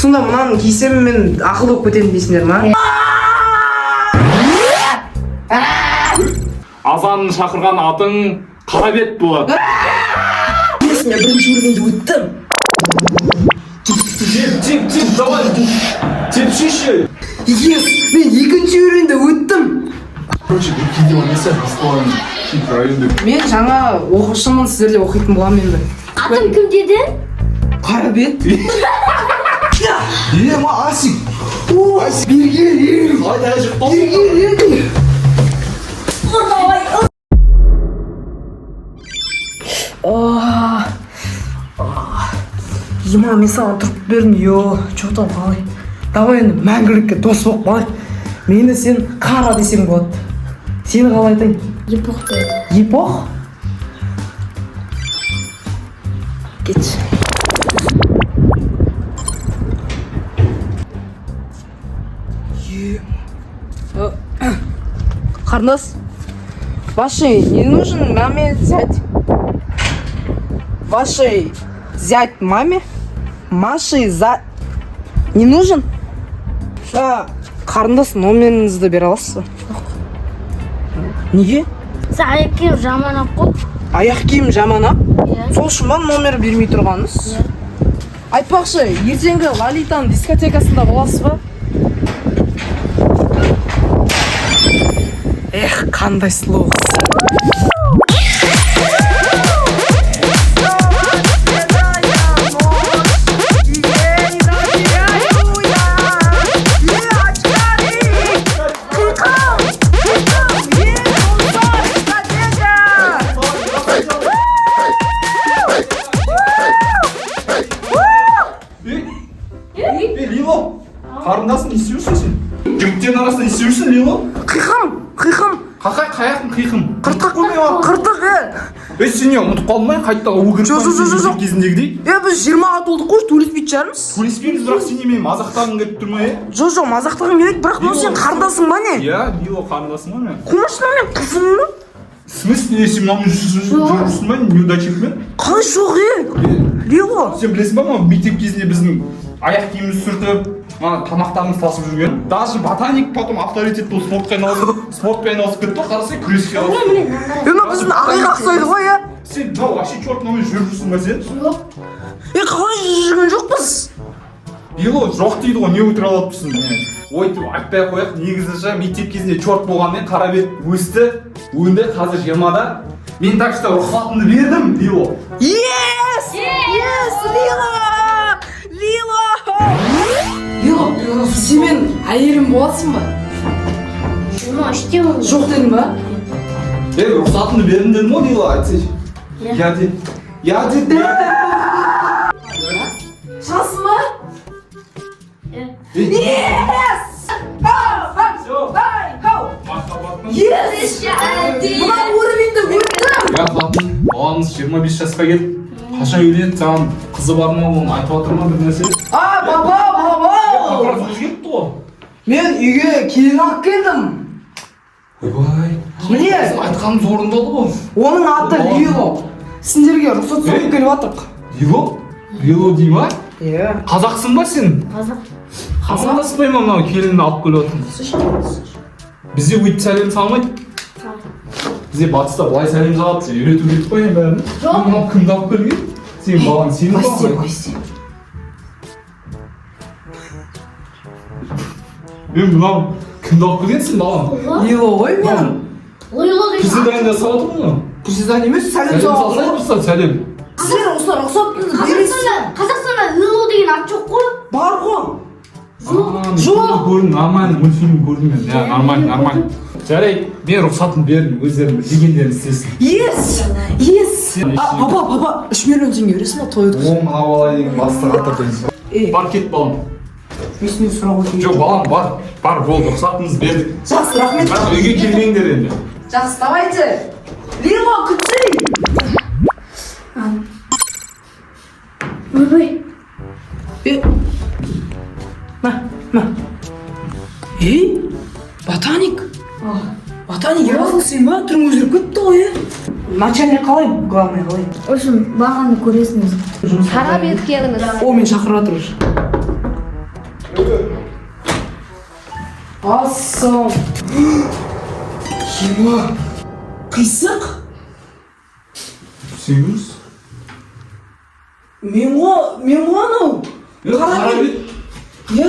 Сонда мынаны кисем мен ақыл болып кетемін дейсіңдер ма? Азанын шақырған атың Қарабет болады. Мен бірінші көргенде өттім. Теп, давай. Тепшеші. Yes, мен екінші көргенде өттім. Короче, бір кейде ойнаса, бесплатно хит районда. Мен жаңа оқушымын, сіздерде оқитын боламын енді. Атың кім деді? Қарабет. Ма Асик. Асик, бергер. Қайда жықтау? Бергер. Ема, мен саған тұрып бердім, что там қалай? Давай енді мәңгілікке дос болып қалай. Мені сен Қара десең болады. Сені қалай айтайын? Епох деді. Епох? Кетші. Қарындас, вашей не нужен маме зять? Вашей зять маме? Машей не нужен? Қарындас, номеріңізді бере аласыз ба? Неге? Сен аяқ киім жаман ақ қой. Аяқ киім жаман ақ? Иә. Сол үшін ба номер бермей тұрғаныңыз? Айтпақшы, ертеңгі Лолитаның дискотекасында боласыз ба? Эх, қандай сұлу қыз. Лило, қарындасың не істеушін сен? Жігіттердің арасында не істеушін, Лило? Қиқым. Қаяқтың қиқым? Қыртық, Сен не, ұмытып қалдың ба? Қайттағы өгір кезіндегідей? Біз 20-ға толдық қой, төлеспейді жармыз. Төлеспейміз, бірақ сен немен мазақтағың келіп тұр ма, Жоқ, мазақтағым келеді, бірақ бұл сен қарындасың ба не? Иә, Лило қарындасың ба не? Құмашына мен қызыңмын. В смысле, сен мынаумен жүрсің ба, неудачникмен? Қалай жоқ, Лило? Сен білесің ба, мектеп кезінде біздің аяқ киімімізді сүртіп, тамақтарымызды тасып жүрген. Даже ботаник потом авторитет болып спортпен айналысып кетті ғой, қарасай күреске алып. Біздің ағайға ұқсайды ғой, иә? Сен вообще чертномен жүріп жүрсің ба сен? Қалай жүрген жоқпыз? Лило, жоқ дейді ғой, не өтір алатыпсың? Өйтіп айтпай қояқ, негізі мектеп кезінде чорт болғанмен Қарабет өсті, өнді, қазір 20-да. Мен так что рұқсатымды бердім, Лило. Yes, Лило, сен әйелім боласың ба? Жоқ дедің ба? Рұқсатымды бердім дедім ғой, Лило, айтсайшы. Я деді. Шасың ба? Yes! Бұна уровеньді өттім! Я қатын, баламыз 25 жасқа келіп, қашан үйленеді, саған қызы бар ма, оны айтып жатыр ма бір нәрсе? Баба! Қапырат өзгеріпті ғой. Мен үйге келін алып келдім. Ойбай. Міне! Айтқанымыз орындалды ғой. Оның аты Лило. Сендерге рұқсат сұрап келіп жатырық. Лило? Лило дей ма? Иә. Қазақсың ба сен? Қазақ. Қазақспай ма мынау келінді алып келіп жатырмыз? Бізде өйтіп сәлем салмайды. Бізде батыста былай сәлем салады, сен үйрету керек қой енді бәрін. Мынау кімді алып келген? Сен балаң сенің ба? Мынау кімді алып келгенсің балаң? Лило ғой менің. Лило дейді. Приседание салады ғой мынау? Приседание емес, сәлем салсай бұрса сәлем. Сіздер осылар рұқсат бересіз. Қазақстанда Лило деген ат жоқ қой. Бар ғой. Жоқ. Көрдім, нормально, мультфильм көрдім мен. Ja, нормально. Жарай, мен рұқсатын бердім, өздерің дегендерін істесін. Yes. Папа, 3 миллион теңге бересің ба той өткізіп? Мына бала деген басты қатырдың. Бар кет балам. Есіне сұрақ өтейін. Жоқ, балам, бар, болды, рұқсатыңыз бердік. Жақсы, рахмет. Бірақ үйге келмеңдер енді. Жақсы, давайте. Лило, күтсей. Ойбай. Ботаник? Ботаник яғын сен ба? Түрің өзгеріп кетті ғой, начальник қалай? Главный қалай? В общем, бағаны көресіңіз. Қарабет келіңіз. О, мен шақырып жатыр. Ассам. Ема. Қисық? Сүйіңіз? Мен ғой анау. Қарабет. Я.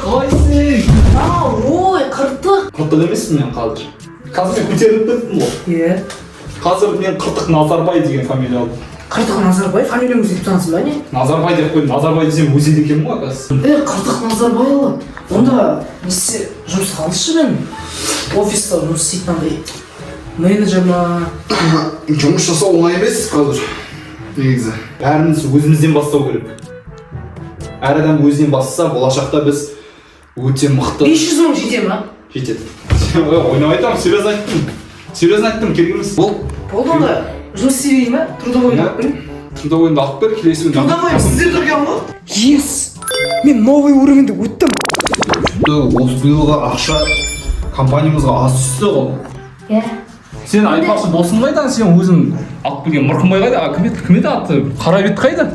Қайсың? Ой, қыртық. Қыртық емеспін мен қазір. Қазір мен көтеріліп кеттім ғой. Қазір мен Қыртық Назарбай деген фамилия алдым. Қыртық Назарбай, фамилияң өзгертіп танысың ба не? Назарбай деп қойдым. Назарбай десем өзі екенмін ғой қазір. Қыртық Назарбайұлы. Онда несе жұмысқа алшы мен. Офиста жұмыс істейтін андай менеджер ма? Жұмыс жасау оңай емес қазір. Негізі. Бәріміз өзімізден бастау керек. Әр адам өзінен бастаса, болашақта біз өте мықты. 500 мың жете ма? Жетеді. Ойнап айтамын, серьезно айттым, керек емес. Болды онда жұмыс істей ма? Трудовойды алып берейін. Трудовойды алып бер, келесі күні. Трудовой сізде тұрған ғой? Yes! Мен новый уровеньді өттім. Осы биылғы ақша компаниямызға аз түсті ғой. Сен айтпақшы досың қайда? Сен өзің алып келген Мырқымбай қайда? Кім еді аты? Қарабет қайда?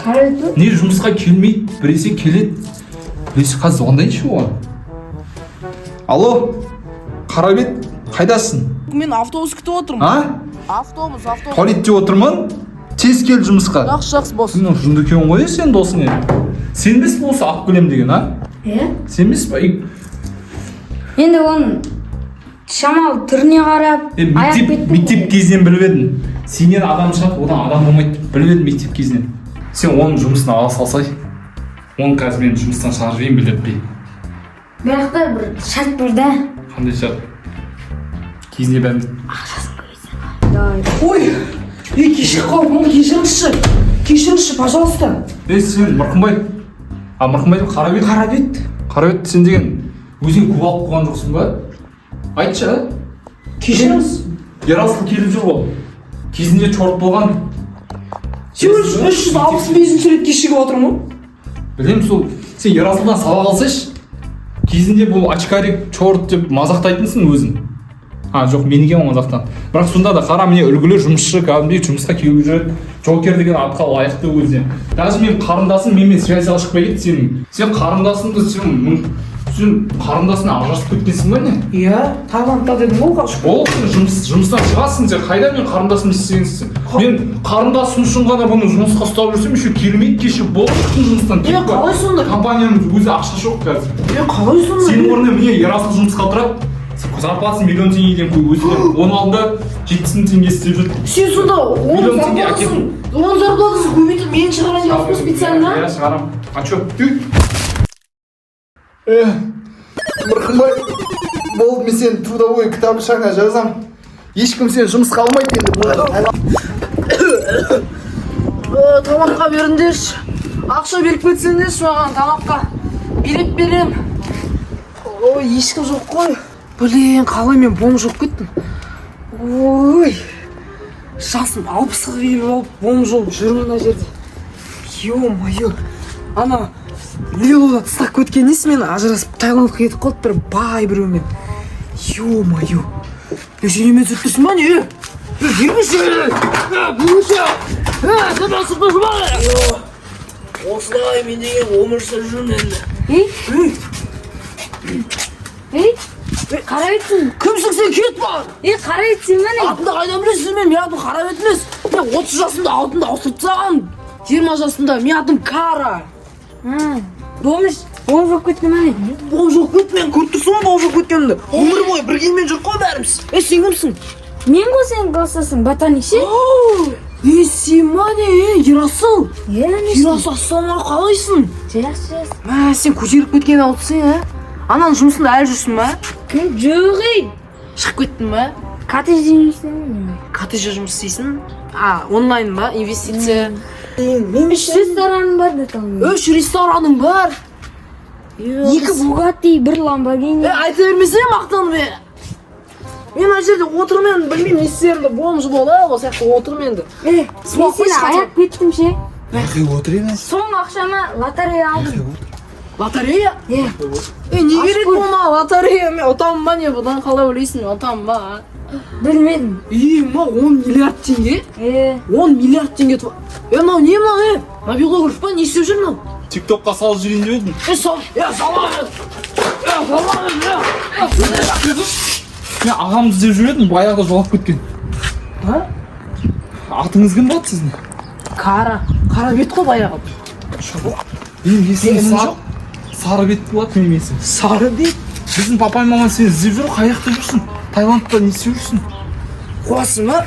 Қарабет? Не жұмысқа келмейді, біресе келеді. Біресе қазір звондайыншы оған. Алло, Қарабет, қайдасың? Мен автобус күтіп отырмын. А? Автобус. Политте отырмын. Тез кел жұмысқа. Жақсы бос. Сен жынды екен ғой сен досың еді. Сен емес пе осы алып келем деген, а? Сен емес па? Енді оның шамалы түріне қарап, аяқ бетті. Мектеп кезінен біліп едім. Сенен адам шығады, одан адам болмайды. Біліп едім мектеп кезінен. Сен оның жұмысына ала салсай. Оны қазір мен жұмыстан шығарып жіберейін білдіртпей. Бірақ та бір шарт бар да. Қандай шарт? Кезінде бәріміз. Ой, кешіріп қалдым, кешіріңізші, пожалуйста. Сен Мырқымбай. Мырқымбай деп Қарабет. Қарабет сен деген өзің көп алып қойған жоқсың ба? Айтшы, а? Кешіріңіз. Ерасыл келіп жүр ғой. Кезінде чорт болған. Сен 365 рет кешігіп отырмын. Білем сол. Сен Ерасылдан сабақ алсайшы. Кезінде бұл очкарик чорт деп мазақтайтынсың өзің. Жоқ, мен екен мазақтан. Бірақ сонда да қара міне үлгілі жұмысшы, кәдімгідей жұмысқа келіп жүреді. Жокер деген атқа лайықты өзіне. Даже мен қарындасым менімен связьға шықпай кетті сенің. Сен қарындасыңды сен қарындасына ажырасып кеткенсің ба не? Иә, Таиландта дедің ғой қашып. Ол жұмыстан шығасың, сен қайда мен қарындасым істегенсің? Мен қарындасым үшін ғана бұны жұмысқа ұстап жүрсем, еще келмейді кеше болып шықтың жұмыстан. Қалай сонда? Компанияның өзі ақша жоқ қазір. Қалай сонда? Сенің орнына міне Ерасыл жұмысқа тұрады. Зарплатасы миллион теңгеден көп өзі. Оның алдында 70 теңге істеп жүр. Сен сонда оның зарплатасын көбейтіп мен шығарайын деп отырсың специально? Иә, шығарам. А чё? Мырқымбай, болды мен сен трудовой кітапшаңа жазам. Ешкім сен жұмысқа алмайды енді. Тамаққа беріңдерші. Ақша беріп кетсеңдерші маған тамаққа. Билет берем. Ой, ешкім жоқ қой. Блин, қалай мен бомж болып кеттім. Ой, жасым 60-ға келіп алып бомж болып жүрмін мына жерде. Ё-моё, ана Лилода тастап кеткен несі мені ажырасып Таиландқа кетіп қалды бір бай біреумен. Ё-моё, сен емен сөйттірсің ба не? Емеші! Бұлышы! Жабасып тұршы ба? Осылай мен деген өмір сүріп жүрмін енді. Қарабетсің. Кімсің сен кет бар? Қарабетсің ба не? Атында қайдан білесің мен атым Қарабет емес. Мен 30 жасымда алтында ауыстырып тастаған. 20 жасымда мен атым Кара. Бомж болып кетті ма не? Бомж болып кетті, мен көріп тұрсың ба бомж болып кеткенімді? Өмір бойы біргемен жүр қой бәріміз. Сен кімсің? Мен ғой сен кластасың, ботаник ше? Сен ма не? Ерасыл? Ерасыл, ассалаумағалейкум, қалайсың? Жақсы. Сен көтеріп кеткен аутсың, Ананың жұмысында әлі жүрсің ба? Жоқ ей. Шығып кеттің ба? Коттеджде жұмыс істеймін. Коттеджде жұмыс істейсің? Онлайн ба? Инвестиция? Үш рестораным бар да там. 3 рестораның бар? 2 Bugatti, 1 Lamborghini. Айта бермесе мақтанып мен ана жерде отырмын, білмеймін не істерімді, бомж болды, осы жақта отырмын енді. Мен сені аяп кеттім ше. Қай отыр емес? Соң ақшама лотерея алдым. Лотерея? Не керек болма лотерея, мен ұтамын ба не, бұдан қалай ойлайсың, ұтамын ба? Білмедім. 10 миллиард теңге? 10 миллиард теңге тұр. Мынау не мынау, Набиғлы көріп па, не істеп жүр мынау? Тиктокқа салып жүрейін деп едім. Сал. Сала. Мен ағамды іздеп жүр едім, баяғыда жоғалып кеткен. Атыңыз кім болады сіздің? Қара бет қой баяғы. Менің есімім Менің жоқ. Сары бет болады менің есімім. Сары бет. Біздің папай маман сені іздеп жүр, қаяқта жүрсің? Таиландта не істеп жүрсің? Қуасың ба?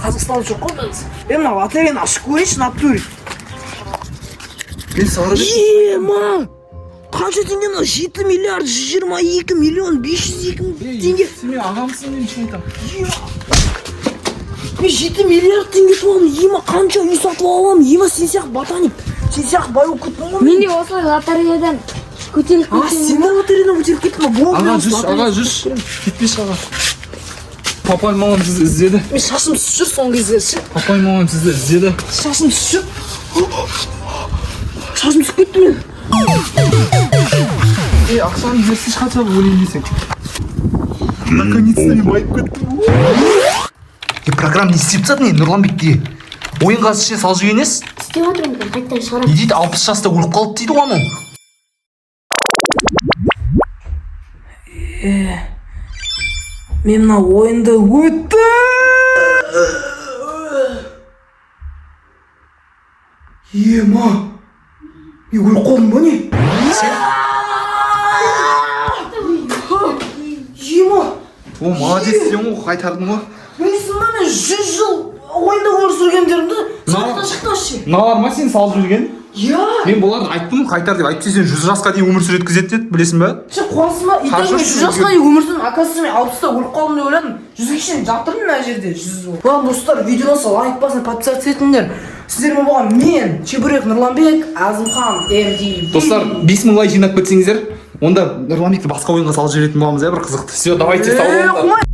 Қазақстан жоқ қой біз. Мен мына лотерейаны ашып көрейінші, натуре. Мен сары бет. Ема! Қанша теңге мына 7 миллиард 122 миллион 502 мың теңге. Сен мен ағамсың, мен шын айтамын. Мен 7 миллиард теңге туамын. Ема қанша үй сатып аламын. Ема сен сияқты ботаник. Сен сияқты бай болып кеттің ғой. Мен де осылай лотереядан көтеріліп Сен де лотерейдан көтеріп кеттің ба? Аға жүз. Кетпеші аға. Папай мамам сізді іздеді. Мен шашым түсіп жүр соңғы кезде ше. Папай мамам сізді іздеді. Шашым түсіп жүр. Шашым түсіп кетті мен. Ақшаны берсінші қанша өлейін десең. Наконец-то мен байып кеттім. Программа не істеп жатыр не Нұрланбекке? Ойынға ішіне салып жүрген ес? істеп отырмын екен, қайтадан Не шығарамын. дейді 60 жаста өліп қалды дейді ғой анау. Мен мына ойынды өтті. Ема, мен өліп қалдым ба не? Ема, О, молодец сен ғой, қайтардың ғой. білесің ба мен 100 жыл ойында өмір сүргендерімді сыртқа шықты ше. Мыналар ма сен салып жүрген? Я, Мен бұларды айттым қайтар деп. Айтты сен 100 жасқа дейін өмір сүреді деді, білесің ба? сен қуасың ба? Итак мен 100 жасқа дейін өмір сүрдім. Оказывается мен 60-та өліп қалдым деп ойладым. 100-ге шейін жатырмын мына жерде. 100. Ладно достар, видеоны лайк басын, подписаться етіңдер. Сіздермен болған мен, Чебурек Нұрланбек, Азымхан, МД. Достар, 5000 лайк жинап кетсеңіздер, онда Нұрланбекті басқа ойынға салып жіберетін боламыз, бір қызықты. Все, давайте сау болыңыздар.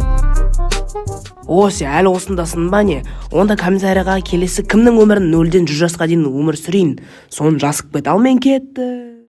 О, сен әлі осындасың ба не? Онда комиссарияға келесі кімнің өмірін 0-ден 100 жасқа дейін өмір сүрейін. Соны жазып кет, ал мен кетті.